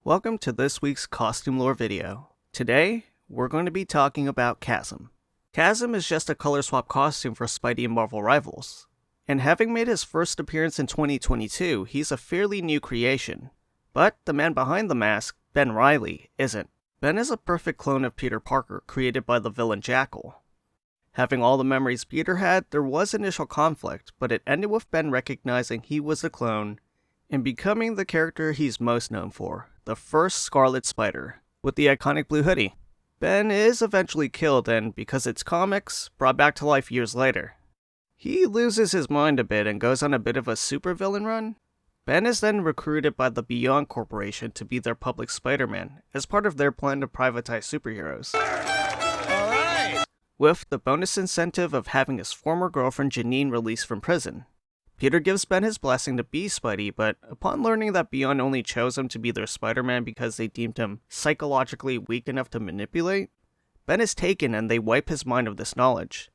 Welcome to this week's costume lore video. Today, we're going to be talking about Chasm. Chasm is just a color swap costume for Spidey and Marvel rivals. And having made his first appearance in 2022, he's a fairly new creation. But the man behind the mask, Ben Reilly, isn't. Ben is a perfect clone of Peter Parker, created by the villain Jackal. Having all the memories Peter had, there was initial conflict, but it ended with Ben recognizing he was a clone and becoming the character he's most known for, the first Scarlet Spider, with the iconic blue hoodie. Ben is eventually killed and, because it's comics, brought back to life years later. He loses his mind a bit and goes on a bit of a supervillain run. Ben is then recruited by the Beyond Corporation to be their public Spider-Man, as part of their plan to privatize superheroes. Alright! With the bonus incentive of having his former girlfriend Janine released from prison. Peter gives Ben his blessing to be Spidey, but upon learning that Beyond only chose him to be their Spider-Man because they deemed him psychologically weak enough to manipulate, Ben is taken and they wipe his mind of this knowledge.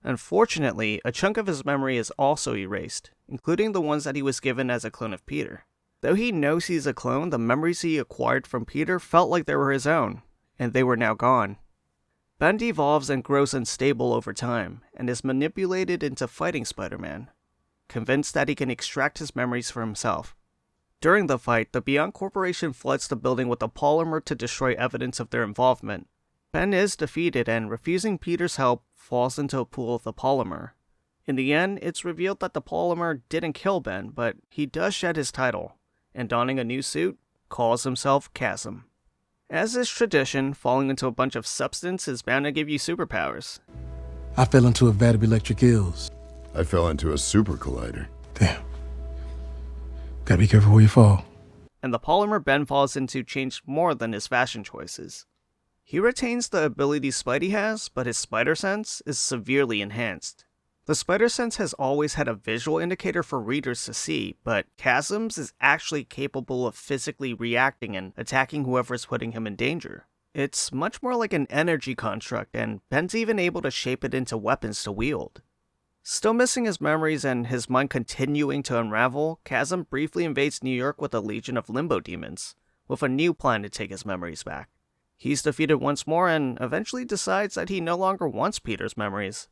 Unfortunately, a chunk of his memory is also erased, including the ones that he was given as a clone of Peter. Though he knows he's a clone, the memories he acquired from Peter felt like they were his own, and they were now gone. Ben devolves and grows unstable over time, and is manipulated into fighting Spider-Man, convinced that he can extract his memories for himself. During the fight, the Beyond Corporation floods the building with a polymer to destroy evidence of their involvement. Ben is defeated and, refusing Peter's help, falls into a pool of the polymer. In the end, it's revealed that the polymer didn't kill Ben, but he does shed his title, and donning a new suit, calls himself Chasm. As is tradition, falling into a bunch of substance is bound to give you superpowers. I fell into a vat of electric eels. I fell into a super collider. Damn. Gotta be careful where you fall. And the polymer Ben falls into changed more than his fashion choices. He retains the ability Spidey has, but his spider sense is severely enhanced. The spider sense has always had a visual indicator for readers to see, but Chasm's is actually capable of physically reacting and attacking whoever is putting him in danger. It's much more like an energy construct, and Ben's even able to shape it into weapons to wield. Still missing his memories and his mind continuing to unravel, Chasm briefly invades New York with a legion of limbo demons, with a new plan to take his memories back. He's defeated once more and eventually decides that he no longer wants Peter's memories.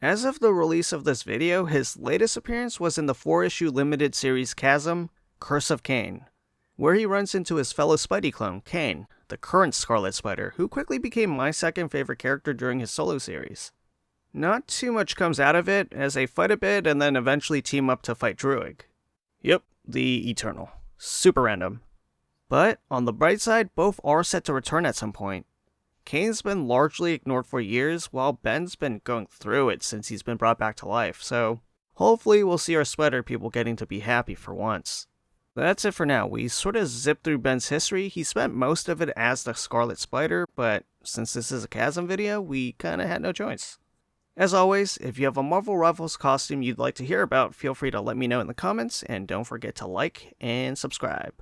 As of the release of this video, his latest appearance was in the 4-issue limited series Chasm, Curse of Cain, where he runs into his fellow Spidey clone, Cain, the current Scarlet Spider, who quickly became my second favorite character during his solo series. Not too much comes out of it, as they fight a bit and then eventually team up to fight Druig. Yep, the Eternal. Super random. But, on the bright side, both are set to return at some point. Cain's been largely ignored for years, while Ben's been going through it since he's been brought back to life, so hopefully we'll see our Spider people getting to be happy for once. That's it for now. We sort of zipped through Ben's history. He spent most of it as the Scarlet Spider, but since this is a Chasm video, we kinda had no choice. As always, if you have a Marvel Rivals costume you'd like to hear about, feel free to let me know in the comments, and don't forget to like and subscribe.